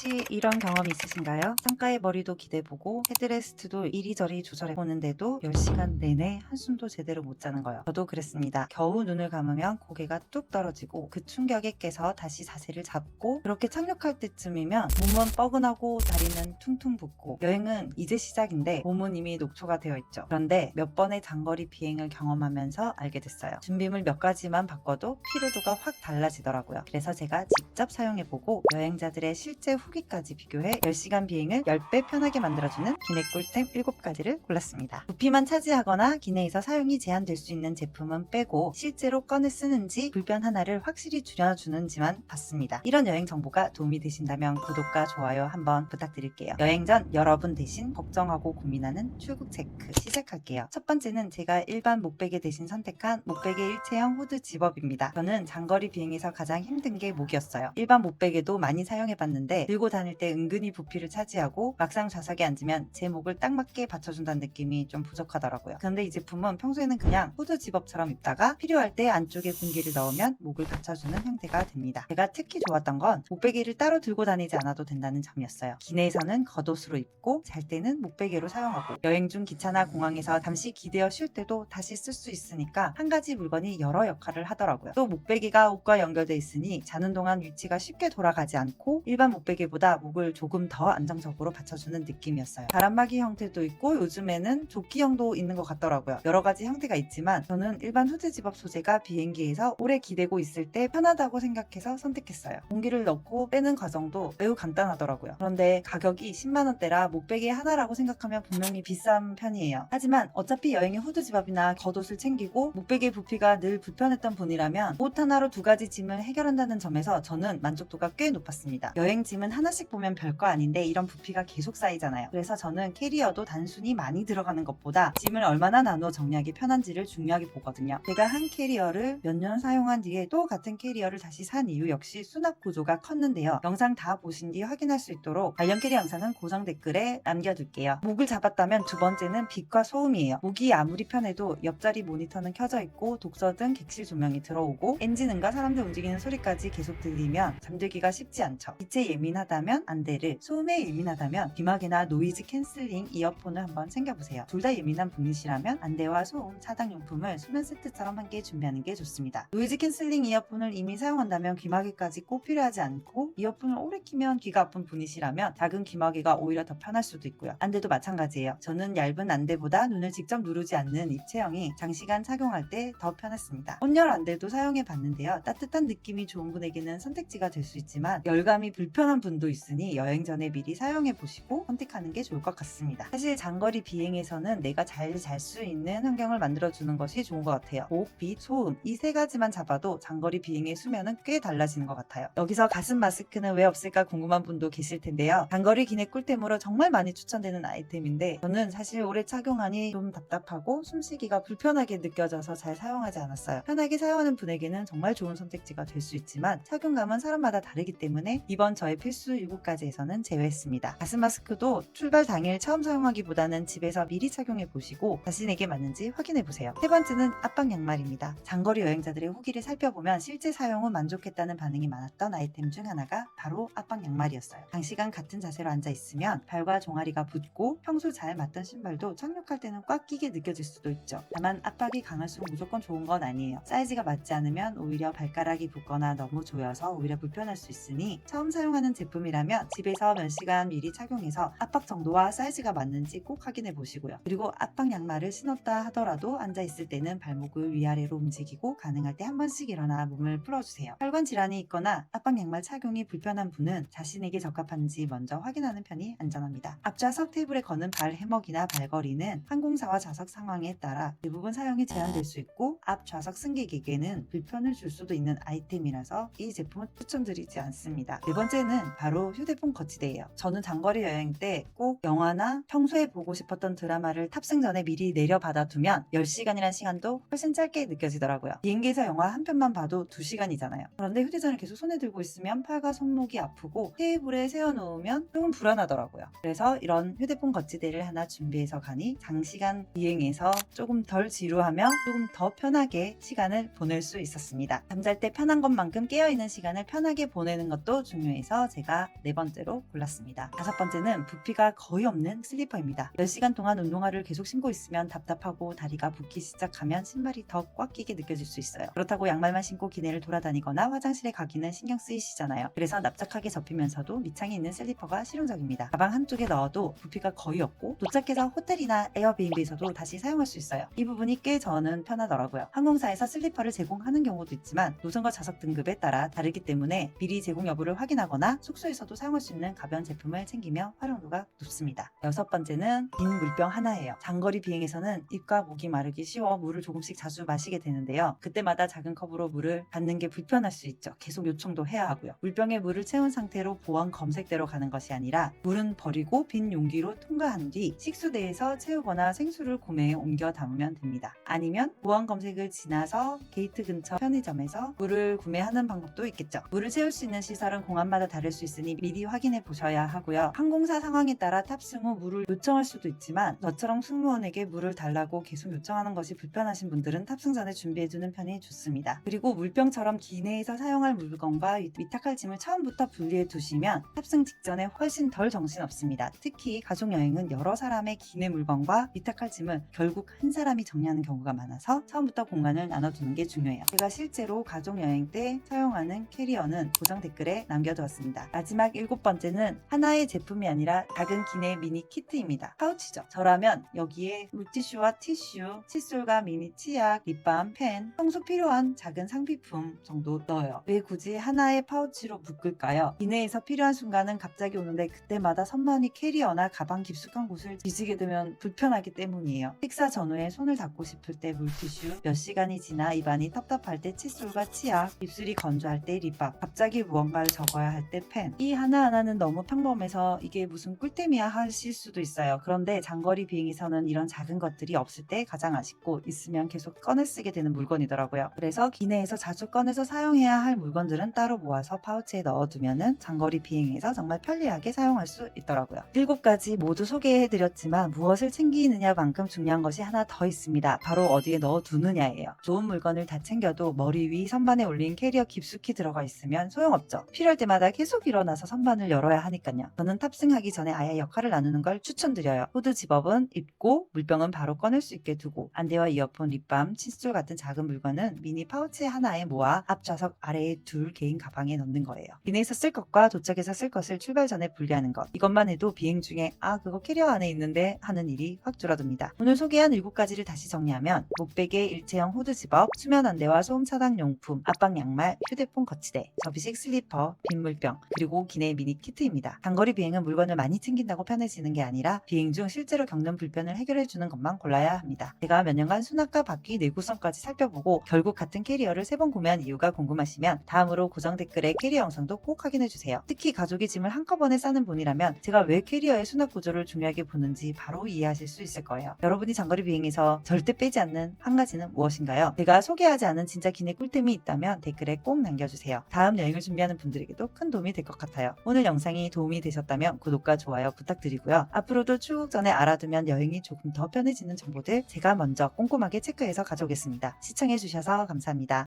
혹시 이런 경험 있으신가요? 창가에 머리도 기대보고 헤드레스트도 이리저리 조절해보는데도 10시간 내내 한숨도 제대로 못 자는 거예요. 저도 그랬습니다. 겨우 눈을 감으면 고개가 뚝 떨어지고 그 충격에 깨서 다시 자세를 잡고 그렇게 착륙할 때쯤이면 몸은 뻐근하고 다리는 퉁퉁 붓고 여행은 이제 시작인데 몸은 이미 녹초가 되어 있죠. 그런데 몇 번의 장거리 비행을 경험하면서 알게 됐어요. 준비물 몇 가지만 바꿔도 피로도가 확 달라지더라고요. 그래서 제가 직접 사용해보고 여행자들의 실제 후기까지 비교해 10시간 비행을 10배 편하게 만들어주는 기내 꿀템 7가지를 골랐습니다. 부피만 차지하거나 기내에서 사용이 제한될 수 있는 제품은 빼고 실제로 꺼내 쓰는지 불편 하나를 확실히 줄여주는지만 봤습니다. 이런 여행 정보가 도움이 되신다면 구독과 좋아요 한번 부탁드릴게요. 여행 전 여러분 대신 걱정하고 고민하는 출국 체크 시작할게요. 첫 번째는 제가 일반 목베개 대신 선택한 목베개 일체형 후드 집업입니다. 저는 장거리 비행에서 가장 힘든 게 목이었어요. 일반 목베개도 많이 사용해봤는데 들고 다닐 때 은근히 부피를 차지하고 막상 좌석에 앉으면 제 목을 딱 맞게 받쳐준다는 느낌이 좀 부족하더라고요. 그런데 이 제품은 평소에는 그냥 후드 집업처럼 입다가 필요할 때 안쪽에 공기를 넣으면 목을 받쳐주는 형태가 됩니다. 제가 특히 좋았던 건 목베개를 따로 들고 다니지 않아도 된다는 점이었어요. 기내에서는 겉옷으로 입고 잘 때는 목베개로 사용하고 여행 중 기차나 공항에서 잠시 기대어 쉴 때도 다시 쓸 수 있으니까 한 가지 물건이 여러 역할을 하더라고요. 또 목베개가 옷과 연결돼 있으니 자는 동안 위치가 쉽게 돌아가지 않고 일반 목베개보다 목을 조금 더 안정적으로 받쳐주는 느낌이었어요. 바람막이 형태도 있고 요즘에는 조끼형도 있는 것 같더라고요. 여러 가지 형태가 있지만 저는 일반 후드 집업 소재가 비행기에서 오래 기대고 있을 때 편하다고 생각해서 선택했어요. 공기를 넣고 빼는 과정도 매우 간단하더라고요. 그런데 가격이 10만원대라 목베개 하나라고 생각하면 분명히 비싼 편이에요. 하지만 어차피 여행에 후드 집업이나 겉옷을 챙기고 목베개 부피가 늘 불편했던 분이라면 옷 하나로 두 가지 짐을 해결한다는 점에서 저는 만족도가 꽤 높았습니다. 여행 짐은 하나씩 보면 별거 아닌데 이런 부피가 계속 쌓이잖아요. 그래서 저는 캐리어도 단순히 많이 들어가는 것보다 짐을 얼마나 나누어 정리하기 편한지를 중요하게 보거든요. 제가 한 캐리어를 몇 년 사용한 뒤에 또 같은 캐리어를 다시 산 이유 역시 수납 구조가 컸는데요. 영상 다 보신 뒤 확인할 수 있도록 관련 캐리어 영상은 고정 댓글에 남겨둘게요. 목을 잡았다면 두 번째는 빛과 소음이에요. 목이 아무리 편해도 옆자리 모니터는 켜져 있고 독서 등 객실 조명이 들어오고 엔진음과 사람들 움직이는 소리까지 계속 들리면 잠들기가 쉽지 않죠. 빛에 예민하다면 안대를, 소음에 예민하다면 귀마개나 노이즈 캔슬링 이어폰을 한번 챙겨보세요. 둘 다 예민한 분이시라면 안대와 소음 차단용품을 수면 세트처럼 함께 준비하는 게 좋습니다. 노이즈 캔슬링 이어폰을 이미 사용한다면 귀마개까지 꼭 필요하지 않고 이어폰을 오래 끼면 귀가 아픈 분이시라면 작은 귀마개가 오히려 더 편할 수도 있고요. 안대도 마찬가지예요. 저는 얇은 안대보다 눈을 직접 누르지 않는 입체형이 장시간 착용할 때 더 편했습니다. 온열 안대도 사용해 봤는데요. 따뜻한 느낌이 좋은 분에게는 선택지가 될 수 있지만 열감이 불편한 분도 있으니 여행 전에 미리 사용해 보시고 선택하는 게 좋을 것 같습니다. 사실 장거리 비행에서는 내가 잘 잘 수 있는 환경을 만들어 주는 것이 좋은 것 같아요. 목, 빛, 소음 이 세 가지만 잡아도 장거리 비행의 수면은 꽤 달라지는 것 같아요. 여기서 가슴 마스크는 왜 없을까 궁금한 분도 계실 텐데요. 장거리 기내 꿀템으로 정말 많이 추천되는 아이템인데 저는 사실 오래 착용하니 좀 답답하고 숨쉬기가 불편하게 느껴져서 잘 사용하지 않았어요. 편하게 사용하는 분에게는 정말 좋은 선택지가 될 수 있지만 착용감은 사람마다 다르기 때문에 이번 저의 필수 7가지에서는 제외했습니다. 가슴 마스크도 출발 당일 처음 사용하기보다는 집에서 미리 착용해 보시고 자신에게 맞는지 확인해 보세요. 세 번째는 압박 양말입니다. 장거리 여행자들의 후기를 살펴보면 실제 사용은 만족했다는 반응이 많았던 아이템 중 하나가 바로 압박 양말이었어요. 장시간 같은 자세로 앉아 있으면 발과 종아리가 붓고 평소 잘 맞던 신발도 착륙할 때는 꽉 끼게 느껴질 수도 있죠. 다만 압박이 강할수록 무조건 좋은 건 아니에요. 사이즈가 맞지 않으면 오히려 발가락이 붓거나 너무 조여서 오히려 불편할 수 있으니 처음 사용하는 제품이라면 집에서 몇 시간 미리 착용해서 압박 정도와 사이즈가 맞는지 꼭 확인해 보시고요. 그리고 압박 양말을 신었다 하더라도 앉아 있을 때는 발목을 위아래로 움직이고 가능할 때 한 번씩 일어나 몸을 풀어주세요. 혈관 질환이 있거나 압박 양말 착용이 불편한 분은 자신에게 적합한지 먼저 확인하는 편이 안전합니다. 앞좌석 테이블에 거는 발 해먹이나 발걸이는 항공사와 좌석 상황에 따라 대부분 사용이 제한될 수 있고 앞 좌석 승객에게는 불편을 줄 수도 있는 아이템이라서 이 제품은 추천드리지 않습니다. 네 번째는 바로 휴대폰 거치대예요. 저는 장거리 여행 때 꼭 영화나 평소에 보고 싶었던 드라마를 탑승 전에 미리 내려 받아두면 10시간이라는 시간도 훨씬 짧게 느껴지더라고요. 비행기에서 영화 한 편만 봐도 2시간이잖아요. 그런데 휴대전을 계속 손에 들고 있으면 팔과 손목이 아프고 테이블에 세워놓으면 조금 불안하더라고요. 그래서 이런 휴대폰 거치대를 하나 준비해서 가니 장시간 비행에서 조금 덜 지루하며 조금 더 편하게 시간을 보낼 수 있었습니다. 잠잘 때 편한 것만큼 깨어있는 시간을 편하게 보내는 것도 중요해서 제가 제가 4번째로 골랐습니다. 5번째는 부피가 거의 없는 슬리퍼입니다. 10시간 동안 운동화를 계속 신고 있으면 답답하고 다리가 붓기 시작하면 신발이 더 꽉 끼게 느껴질 수 있어요. 그렇다고 양말만 신고 기내를 돌아다니거나 화장실에 가기는 신경 쓰이시잖아요. 그래서 납작하게 접히면서도 밑창이 있는 슬리퍼가 실용적입니다. 가방 한쪽에 넣어도 부피가 거의 없고 도착해서 호텔이나 에어비앤비에서도 다시 사용할 수 있어요. 이 부분이 꽤 저는 편하더라고요. 항공사에서 슬리퍼를 제공하는 경우도 있지만 노선과 좌석 등급에 따라 다르기 때문에 미리 제공 여부를 확인하거나 숙소에서도 사용할 수 있는 가벼운 제품을 챙기며 활용도가 높습니다. 6번째는 빈 물병 하나예요. 장거리 비행에서는 입과 목이 마르기 쉬워 물을 조금씩 자주 마시게 되는데요. 그때마다 작은 컵으로 물을 받는 게 불편할 수 있죠. 계속 요청도 해야 하고요. 물병에 물을 채운 상태로 보안 검색대로 가는 것이 아니라 물은 버리고 빈 용기로 통과한 뒤 식수대에서 채우거나 생수를 구매해 옮겨 담으면 됩니다. 아니면 보안 검색을 지나서 게이트 근처 편의점에서 물을 구매하는 방법도 있겠죠. 물을 채울 수 있는 시설은 공항마다 다를 수 있으니 미리 확인해 보셔야 하고요. 항공사 상황에 따라 탑승 후 물을 요청할 수도 있지만 저처럼 승무원에게 물을 달라고 계속 요청하는 것이 불편하신 분들은 탑승 전에 준비해두는 편이 좋습니다. 그리고 물병처럼 기내에서 사용할 물건과 위탁할 짐을 처음부터 분리해 두시면 탑승 직전에 훨씬 덜 정신없습니다. 특히 가족여행은 여러 사람의 기내 물건과 위탁할 짐을 결국 한 사람이 정리하는 경우가 많아서 처음부터 공간을 나눠두는 게 중요해요. 제가 실제로 가족여행 때 사용하는 캐리어는 고정 댓글에 남겨두었습니다. 마지막 7번째는 하나의 제품이 아니라 작은 기내 미니 키트입니다. 파우치죠. 저라면 여기에 물티슈와 티슈, 칫솔과 미니 치약, 립밤, 펜, 평소 필요한 작은 상비품 정도 넣어요. 왜 굳이 하나의 파우치로 묶을까요? 기내에서 필요한 순간은 갑자기 오는데 그때마다 선반이 캐리어나 가방 깊숙한 곳을 뒤지게 되면 불편하기 때문이에요. 식사 전후에 손을 닦고 싶을 때 물티슈, 몇 시간이 지나 입안이 텁텁할 때 칫솔과 치약, 입술이 건조할 때 립밤, 갑자기 무언가를 적어야 할 때 펜. 이 하나하나는 너무 평범해서 이게 무슨 꿀템이야 하실 수도 있어요. 그런데 장거리 비행에서는 이런 작은 것들이 없을 때 가장 아쉽고 있으면 계속 꺼내 쓰게 되는 물건이더라고요. 그래서 기내에서 자주 꺼내서 사용해야 할 물건들은 따로 모아서 파우치에 넣어두면은 장거리 비행에서 정말 편리하게 사용할 수 있더라고요. 7가지 모두 소개해드렸지만 무엇을 챙기느냐만큼 중요한 것이 하나 더 있습니다. 바로 어디에 넣어두느냐예요. 좋은 물건을 다 챙겨도 머리 위 선반에 올린 캐리어 깊숙이 들어가 있으면 소용없죠. 필요할 때마다 계속 일어나서 선반을 열어야 하니까요. 저는 탑승하기 전에 아예 역할을 나누는 걸 추천드려요. 후드 집업은 입고 물병은 바로 꺼낼 수 있게 두고 안대와 이어폰, 립밤, 칫솔 같은 작은 물건은 미니 파우치 하나에 모아 앞 좌석 아래에 둘 개인 가방에 넣는 거예요. 기내에서 쓸 것과 도착해서 쓸 것을 출발 전에 분리하는 것. 이것만 해도 비행 중에 그거 캐리어 안에 있는데 하는 일이 확 줄어듭니다. 오늘 소개한 7가지를 다시 정리하면 목베개 일체형 후드 집업, 수면 안대와 소음 차단 용품, 압박 양말, 휴대폰 거치대, 접이식 슬리퍼, 빈 물병, 그리고 기내 미니 키트입니다. 장거리 비행은 물건을 많이 챙긴다고 편해지는 게 아니라 비행 중 실제로 겪는 불편을 해결해주는 것만 골라야 합니다. 제가 몇 년간 수납과 바퀴 내구성까지 살펴보고 결국 같은 캐리어를 3번 구매한 이유가 궁금하시면 다음으로 고정 댓글에 캐리어 영상도 꼭 확인해주세요. 특히 가족의 짐을 한꺼번에 싸는 분이라면 제가 왜 캐리어의 수납 구조를 중요하게 보는지 바로 이해하실 수 있을 거예요. 여러분이 장거리 비행에서 절대 빼지 않는 한 가지는 무엇인가요? 제가 소개하지 않은 진짜 기내 꿀템이 있다면 댓글에 꼭 남겨주세요. 다음 여행을 준비하는 분들에게도 큰 도움이 될 것 같아요. 오늘 영상이 도움이 되셨다면 구독과 좋아요 부탁드리고요. 앞으로도 출국 전에 알아두면 여행이 조금 더 편해지는 정보들 제가 먼저 꼼꼼하게 체크해서 가져오겠습니다. 시청해주셔서 감사합니다.